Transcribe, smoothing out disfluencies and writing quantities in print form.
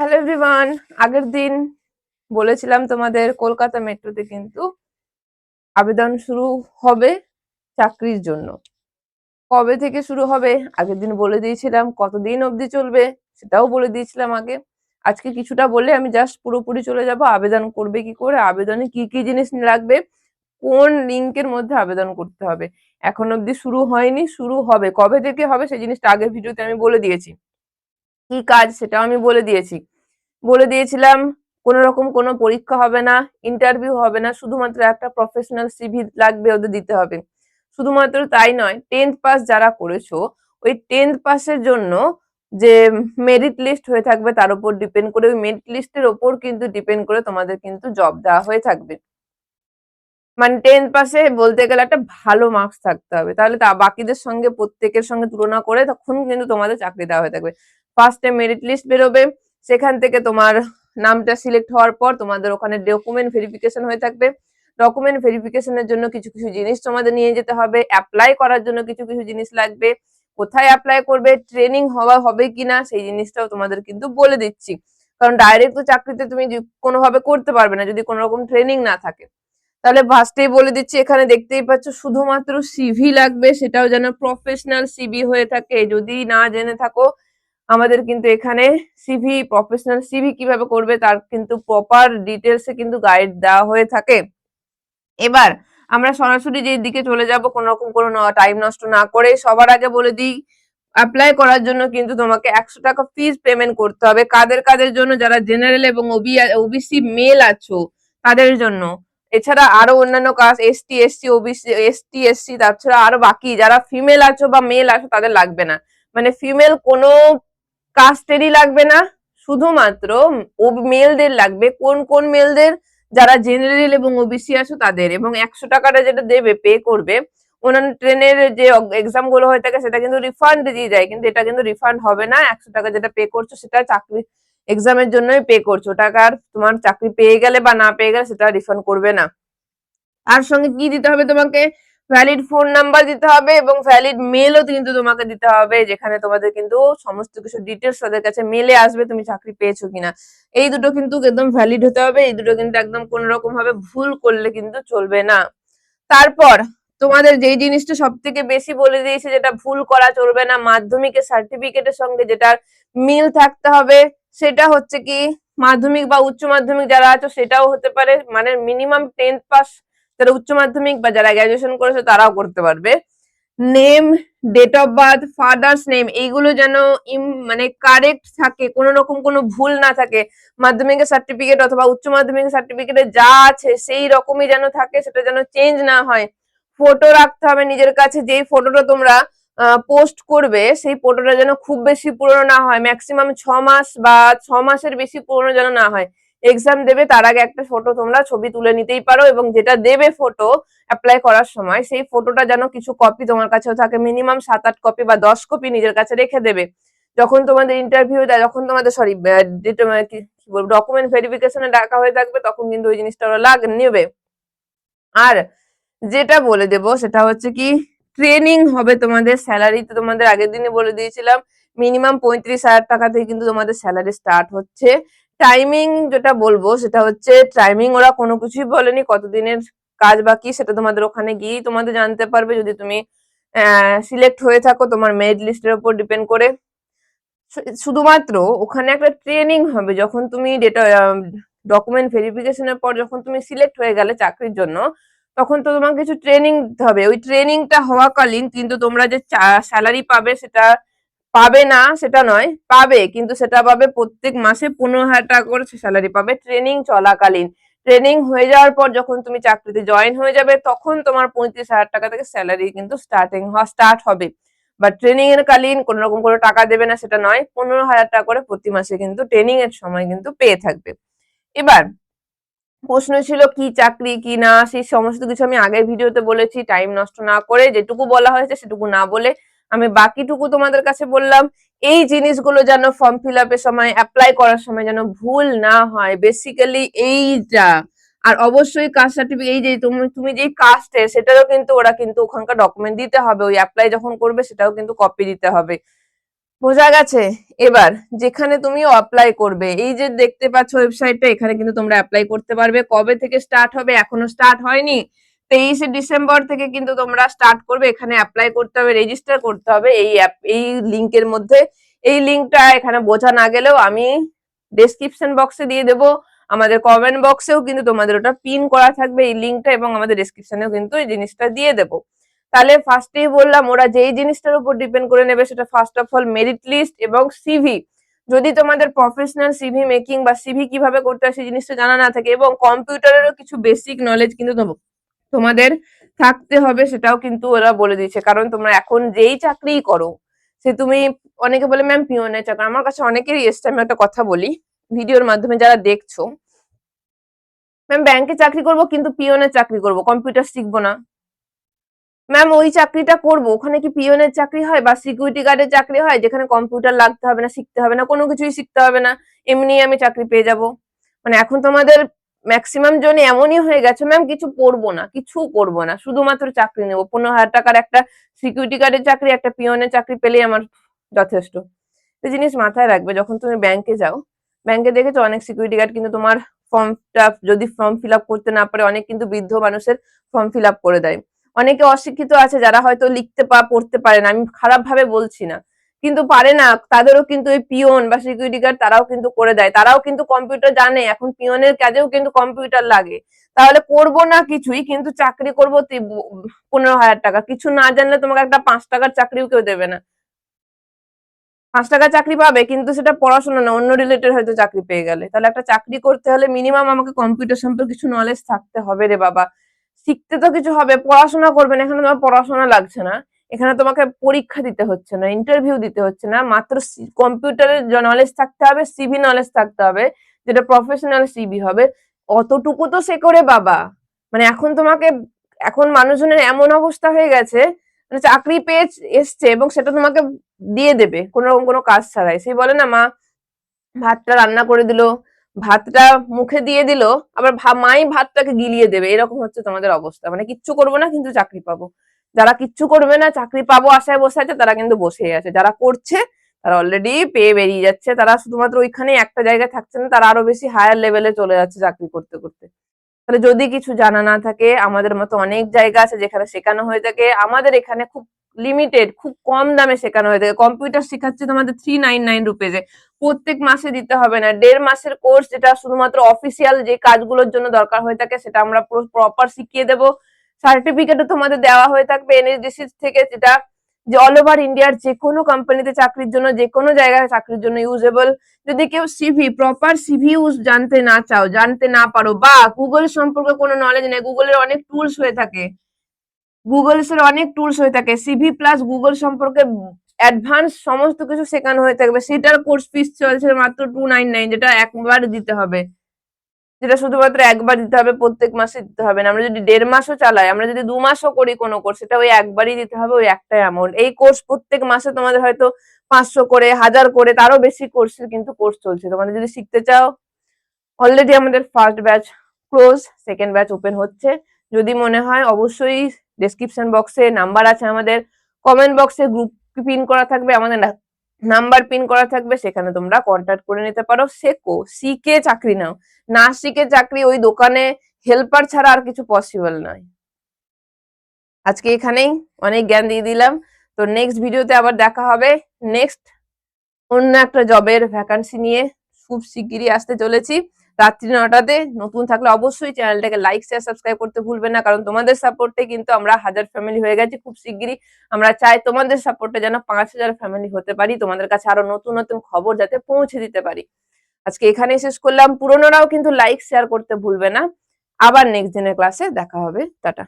Hello everyone. আগের দিন বলেছিলাম তোমাদের কলকাতা মেট্রোতে কিন্তু আবেদন শুরু হবে চাকরির জন্য। কবে থেকে শুরু হবে আগের দিন বলে দিয়েছিলাম, কতদিন অবধি চলবে সেটাও বলে দিয়েছিলাম আগে। আজকে কিছুটা বলে আমি জাস্ট পুরোপুরি চলে যাব আবেদন করবে কি করে, আবেদনে কি কি জিনিস লাগবে, কোন লিংকের মধ্যে আবেদন করতে হবে। এখন অবধি শুরু হয়নি, শুরু হবে। কবে থেকে হবে সেই জিনিসটা আগের ভিডিওতে আমি বলে দিয়েছি। কি কাজ সেটাও আমি বলে দিয়েছিলাম। কোনো রকম কোনো পরীক্ষা হবে না, ইন্টারভিউ হবে না, শুধুমাত্র একটা প্রফেশনাল সিভি লাগবে, ওদের দিতে হবে। শুধুমাত্র তাই নয়, 10th পাস যারা করেছো ওই 10th পাসের জন্য যে মেরিট লিস্ট হয়ে থাকবে তার উপর ডিপেন্ড করে, ওই মেরিট লিস্টের ওপর কিন্তু ডিপেন্ড করে তোমাদের কিন্তু জব দেওয়া হয়ে থাকবে। মানে 10th পাসে বলতে গেলে একটা ভালো মার্কস থাকতে হবে, তাহলে তা বাকিদের সঙ্গে প্রত্যেকের সঙ্গে তুলনা করে তখন কিন্তু তোমাদের চাকরি দেওয়া হয়ে থাকবে। ফার্স্টে মেরিট লিস্ট বেরোবে, সেখান থেকে তোমার নামটা সিলেক্ট হওয়ার পর তোমাদের ওখানে ডকুমেন্ট ভেরিফিকেশন হয়ে থাকবে। ডকুমেন্ট ভেরিফিকেশনের জন্য কিছু কিছু জিনিস তোমাদের নিয়ে যেতে হবে, অ্যাপ্লাই করার জন্য কিছু কিছু জিনিস লাগবে, কোথায় অ্যাপ্লাই করবে, ট্রেনিং হওয়া হবে কিনা সেই জিনিসটাও তোমাদের কিন্তু বলে দিচ্ছি। কারণ ডাইরেক্ট তো চাকরিতে তুমি কোনোভাবে করতে পারবে না যদি কোনো রকম ট্রেনিং না থাকে। তাহলে ফার্স্টেই বলে দিচ্ছি, এখানে দেখতেই পাচ্ছ শুধুমাত্র সিভি লাগবে, সেটাও যেন প্রফেশনাল সিভি হয়ে থাকে। যদি না জেনে থাকো, আমাদের কিন্তু এখানে সিভি, প্রফেশনাল সিভি কিভাবে করবে তার কিন্তু প্রপার ডিটেলসে কিন্তু গাইড দেওয়া হয়ে থাকে। এবার আমরা সরাসরি যে দিকে চলে যাব, কোনো রকম কোনো টাইম নষ্ট না করে। সবার আগে বলে দিই, অ্যাপ্লাই করার জন্য কিন্তু তোমাকে 100 টাকা ফিস পেমেন্ট করতে হবে। কাদের কাদের জন্য? যারা জেনারেল এবং ওবিসি মেল আছো তাদের জন্য। এছাড়া আরো অন্যান্য caste, ST SC OBC, ST SC, তাছাড়া আরো বাকি যারা ফিমেল আছো বা মেল আছো তাদের লাগবে না। মানে ফিমেল কোনো কাস্টেরই লাগবে না, শুধুমাত্র মেলদের লাগবে। কোন কোন মেলদের? যারা জেনারেল এবং ওবিসি আছো তাদের। এবং 100 টাকাটা যেটা দেবে, পে করবে, অন্যান্য ট্রেনের যে এক্সাম গুলো হয়ে থাকে সেটা কিন্তু রিফান্ড দিয়ে যায়, কিন্তু এটা কিন্তু রিফান্ড হবে না। 100 টাকা যেটা পে করছো সেটা চাকরি এক্সামের জন্যই পে করছো, টাকা আর তোমার চাকরি পেয়ে গেলে বা না পেয়ে গেলে সেটা রিফান্ড করবে না। আর সঙ্গে কি দিতে হবে তোমাকে? ভ্যালিড ফোন নাম্বার দিতে হবে এবং ভ্যালিড মেলও কিন্তু তোমাকে দিতে হবে, যেখানে তোমাদের কিন্তু সমস্ত কিছু ডিটেলস তাদের কাছে মেলে আসবে তুমি চাকরি পেয়েছো কিনা। এই দুটো কিন্তু একদম ভ্যালিড হতে হবে, এই দুটো কিন্তু একদম কোন রকম ভাবে ভুল করলে কিন্তু চলবে না। তারপর তোমাদের যেই জিনিসটা সব থেকে বেশি বলে দিয়েছে, যেটা ভুল করা চলবে না, মাধ্যমিকের সার্টিফিকেটের সঙ্গে যেটার মিল থাকতে হবে, সেটা হচ্ছে কি, মাধ্যমিক বা উচ্চ মাধ্যমিক যারা আছো সেটাও হতে পারে, মানে মিনিমাম 10th পাস যারা উচ্চ মাধ্যমিক বা যারা গ্রাজুয়েশন করেছে তারাও করতে পারবে। Name, date of birth, father's name, এইগুলো যেন মানে কারেক্ট থাকে, কোনো রকম কোনো ভুল না থাকে। মাধ্যমিকের সার্টিফিকেট অথবা উচ্চ মাধ্যমিকের সার্টিফিকেটে যা আছে সেই রকমই যেন থাকে, সেটা যেন চেঞ্জ না হয়। ফটো রাখতে হবে নিজের কাছে, যেই ফটোটা তোমরা পোস্ট করবে সেই ফটোটা যেন খুব বেশি পুরনো না হয়, ম্যাক্সিমাম 6 মাস বা 6 মাসের বেশি পুরনো যেন না হয়। এক্সাম দেবে তার আগে একটা ফটো তোমরা ছবি তুলে নিতেই পারো, এবং যেটা দেবে ফটো অ্যাপ্লাই করার সময় সেই ফটোটা যেন কিছু কপি তোমার কাছেও থাকে, মিনিমাম 7-8 কপি বা 10 কপি নিজের কাছে রেখে দেবে। যখন তোমাদের ইন্টারভিউ দেয়, যখন তোমাদের সরি কি বলবো, ডকুমেন্ট ভেরিফিকেশনে ডাকা হয়ে থাকবে, তখন কিন্তু ওই জিনিসটা ওরা নেবে। আর যেটা বলে দেব সেটা হচ্ছে কি, ট্রেনিং হবে তোমাদের। স্যালারি তো তোমাদের আগের দিনে বলে দিয়েছিলাম, মিনিমাম 35,000 টাকা থেকে কিন্তু তোমাদের স্যালারি স্টার্ট হচ্ছে। টাইমিং যেটা বলবো সেটা হচ্ছে, টাইমিং ওরা কোনো কিছুই বলেনি, কতদিনের কাজ বাকি সেটা তোমাদের ওখানে গিয়েই তোমাদের জানতে পারবে, যদি তুমি সিলেক্ট হয়ে থাকো তোমার মেরিট লিস্টের উপর ডিপেন্ড করে। শুধুমাত্র ওখানে একটা ট্রেনিং হবে, যখন তুমি ডেটা ডকুমেন্ট ভেরিফিকেশনের পর যখন তুমি সিলেক্ট হয়ে গেলে চাকরির জন্য, তখন তো তোমাকে কিছু ট্রেনিং দিতে হবে। ওই ট্রেনিংটা হওয়াকালীন কিন্তু তোমরা যে স্যালারি পাবে সেটা পাবে না সেটা নয়, পাবে, কিন্তু সেটা পাবে প্রত্যেক মাসে 15,000 টাকা করে স্যালারি পাবে ট্রেনিং চলাকালীন। ট্রেনিং হয়ে যাওয়ার পর যখন তুমি চাকরিতে জয়েন হয়ে যাবে, তখন তোমার 35,000 টাকা থেকে স্যালারি কিন্তু স্টার্ট হবে। বা ট্রেনিং এর কালীন কোনো রকম কোনো টাকা দেবে না সেটা নয়, 15,000 টাকা করে প্রতি মাসে কিন্তু ট্রেনিং এর সময় কিন্তু পেয়ে থাকবে। এবার প্রশ্ন ছিল কি চাকরি কি না, সেই সমস্ত কিছু আমি আগের ভিডিওতে বলেছি। টাইম নষ্ট না করে, যেটুকু বলা হয়েছে সেটুকু না বলে আমি বাকিটুকু তোমাদের কাছে বললাম। এই জিনিসগুলো যেন ফর্ম ফিল আপের সময়, অ্যাপ্লাই করার সময় যেন ভুল না হয়, বেসিক্যালি এইটা। আর অবশ্যই কাস্ট সার্টিফিকেট, এই যে তুমি যেই কাস্টে সেটারও কিন্তু ওরা কিন্তু ওখানকার ডকুমেন্ট দিতে হবে, ওই অ্যাপ্লাই যখন করবে সেটাও কিন্তু কপি দিতে হবে। বোঝা গেছে? এবার যেখানে তুমি অ্যাপ্লাই করবে, এই যে দেখতে পাচ্ছ ওয়েবসাইটটা, এখানে কিন্তু তোমরা অ্যাপ্লাই করতে পারবে। কবে থেকে স্টার্ট হবে? এখনো স্টার্ট হয়নি। 23শে ডিসেম্বর থেকে কিন্তু তোমরা স্টার্ট করবে। এখানে অ্যাপ্লাই করতে হবে, রেজিস্টার করতে হবে এই লিংকের মধ্যে। এই লিংকটা এখানে বোঝা না গেলেও আমি ডেসক্রিপশন বক্সে দিয়ে দেবো, আমাদের কমেন্ট বক্সেও কিন্তু তোমাদের ওটা পিন করা থাকবে এই লিংকটা, এবং আমাদের ডেসক্রিপশনেও কিন্তু এই জিনিসটা দিয়ে দেবো। তাহলে ফার্স্টেই বললাম, ওরা যেই জিনিসটার উপর ডিপেন্ড করে নেবে সেটা first of all merit list এবং সিভি। যদি তোমাদের প্রফেশনাল সিভি মেকিং বা সিভি কিভাবে করতে হয় সেই জিনিসটা জানা না থাকে, এবং কম্পিউটারেরও কিছু বেসিক নলেজ কিন্তু তোমাদের থাকতে হবে, সেটাও কিন্তু ওরা বলে দিচ্ছে। কারণ তোমরা এখন যেই চাকরিই করো, সে তুমি, অনেকে বলে ম্যাম পিওনের চাকরি, আমার কাছে অনেকেরই এসছে। আমি একটা কথা বলি ভিডিওর মাধ্যমে, যারা দেখছো, ম্যাম ব্যাংকে চাকরি করব কিন্তু পিওনের চাকরি করব, কম্পিউটার শিখবো না। ম্যাম ওই চাকরিটা করব, ওখানে কি পিওনের চাকরি হয় বা সিকিউরিটি গার্ডের চাকরি হয়, যেখানে কম্পিউটার লাগতে হবে না, শিখতে হবে না, কোনো কিছুই শিখতে হবে না, এমনি আমি চাকরি পেয়ে যাব। মানে এখন তোমাদের ম্যাক্সিমাম জন এমনই হয়ে গেছে, ম্যাম কিছু পড়বো না, কিছু করবো না, শুধুমাত্র চাকরি নেবো, 15,000 টাকার একটা সিকিউরিটি গার্ডের চাকরি, একটা পিওনের চাকরি পেলেই আমার যথেষ্ট। এই জিনিস মাথায় রাখবে যখন তুমি ব্যাংকে যাও। ব্যাংকে দেখেছো অনেক সিকিউরিটি গার্ড কিন্তু তোমার ফর্মটা যদি ফর্ম ফিল আপ করতে না পারে, অনেক কিন্তু বৃদ্ধ মানুষের ফর্ম ফিল আপ করে দেয়। অনেকে অশিক্ষিত আছে যারা হয়তো লিখতে পড়তে পারে না, আমি খারাপ ভাবে বলছি না, কিন্তু পারে না, তাদেরও কিন্তু এই পিওন বা সিকিউরিটি গার্ড তারাও কিন্তু করে দেয়, তারাও কিন্তু কম্পিউটার জানে, এখন পিওনের কাজেও কিন্তু কম্পিউটার লাগে। তাহলে করবো না কিছুই, কিন্তু চাকরি করবো 15,000 টাকা, কিছু না জানলে তোমাকে একটা 5 টাকার চাকরিও কেউ দেবে না। 5 টাকার চাকরি পাবে কিন্তু সেটা পড়াশোনা না, অন্য রিলেটেড হয়তো চাকরি পেয়ে গেলে। তাহলে একটা চাকরি করতে হলে মিনিমাম আমাকে কম্পিউটার সম্পর্কে কিছু নলেজ থাকতে হবে রে বাবা। শিখতে তো কিছু হবে, পড়াশোনা করবে না, এখানে তোমার পড়াশোনা লাগছে না, এখানে তোমাকে পরীক্ষা দিতে হচ্ছে না, ইন্টারভিউ দিতে হচ্ছে না, মাত্র কম্পিউটারের নলেজ থাকতে হবে, সিভি নলেজ থাকতে হবে, যেটা প্রফেশনাল সিভি হবে। অতটুকু তো সে করে বাবা। মানে এখন তোমাকে, এখন মানুষজনের এমন অবস্থা হয়ে গেছে, মানে চাকরি পেয়ে এসছে এবং সেটা তোমাকে দিয়ে দেবে কোনো রকম কোনো কাজ ছাড়াই। সেই বলে না, মা ভাতটা রান্না করে দিল, ভাতটা মুখে দিয়ে দিল, আবার মাই ভাতটাকে গিলিয়ে দেবে, এরকম হচ্ছে তোমাদের অবস্থা। মানে কিচ্ছু করবো না কিন্তু চাকরি পাবো। যারা কিচ্ছু করবে না, চাকরি পাবো আশায় বসে আছে, তারা কিন্তু বসেই আছে। যারা করছে তারা অলরেডি পেয়ে বেরিয়ে যাচ্ছে, তারা শুধুমাত্র ওইখানে একটা জায়গায় থাকছে না, তারা আরো বেশি হায়ার লেভেলে চলে যাচ্ছে চাকরি করতে করতে। তাহলে যদি কিছু জানা না থাকে, আমাদের মতো অনেক জায়গা আছে যেখানে শেখানো হয়ে থাকে, আমাদের এখানে খুব লিমিটেড, খুব কম দামে শেখানো হয়ে থাকে। কম্পিউটার শেখাচ্ছে তোমাদের 399 রুপিজে, প্রত্যেক মাসে দিতে হবে না। 1.5 মাসের কোর্স, যেটা শুধুমাত্র অফিসিয়াল যে কাজগুলোর জন্য দরকার হয়ে থাকে সেটা আমরা প্রপার শিখিয়ে দেবো। সার্টিফিকেটও তোমাদের দেওয়া হয়ে থাকবে এনএসডিসি থেকে, যেটা যে অল ওভার ইন্ডিয়ার যে কোনো কোম্পানিতে চাকরির জন্য, যে কোনো জায়গায় চাকরির জন্য ইউজেবল। যদি কেউ সিভি, প্রপার সিভি ইউজ জানতে না চাও, জানতে না পারো, বা গুগল সম্পর্কে কোনো নলেজ নেই, গুগলের অনেক টুলস হয়ে থাকে, সিভি প্লাস গুগল সম্পর্কে অ্যাডভান্স সমস্ত কিছু শেখানো হয়ে থাকবে। সেটার কোর্স ফিস চলছে মাত্র 299, যেটা একবার দিতে হবে, যেটা শুধুমাত্র একবার দিতে হবে, প্রত্যেক মাসে দিতে হবে না। আমরা যদি 1.5 মাসও চালাই, আমরা যদি 2 মাসও করি কোনো কোর্স, সেটা ওই একবারই দিতে হবে, ওই একটাই অ্যামাউন্ট। এই কোর্স প্রত্যেক মাসে তোমাদের হয়তো 500 করে, 1000 করে, তারও বেশি কোর্সের কিন্তু কোর্স চলছে। তোমাদের যদি শিখতে চাও, অলরেডি আমাদের first batch close, second batch open হচ্ছে। যদি মনে হয়, অবশ্যই ডেসক্রিপশন বক্সে নাম্বার আছে, আমাদের কমেন্ট বক্সে গ্রুপ পিন করা থাকবে, আমাদের নাম্বার পিন করা থাকবে, সেখানে তোমরা কন্ট্যাক্ট করে নিতে পারো। শেখো, শিখে চাকরি নাও, না শিখে চাকরি ওই দোকানে হেল্পার ছাড়া আর কিছু পসিবল নয়। আজকে এখানেই অনেক জ্ঞান দিয়ে দিলাম। তো নেক্সট ভিডিওতে আবার দেখা হবে, নেক্সট অন্য একটা জবের ভ্যাকান্সি নিয়ে খুব শিগগিরই আসতে চলেছি, রাত্রি 9টাতে। নতুন থাকলে অবশ্যই চ্যানেলটাকে লাইক শেয়ার সাবস্ক্রাইব করতে ভুলবে না, কারণ তোমাদের সাপোর্টে কিন্তু আমরা 1000 ফ্যামিলি হয়ে গেছি। খুব শিগগিরই আমরা চাই তোমাদের সাপোর্টে যেন 5000 ফ্যামিলি হতে পারি, তোমাদের কাছে আরো নতুন নতুন খবর যাতে পৌঁছে দিতে পারি। আজকে এখানেই শেষ করলাম। পুরনোরাও কিন্তু লাইক শেয়ার করতে ভুলবে না। আবার নেক্সট দিনের ক্লাসে দেখা হবে। টাটা।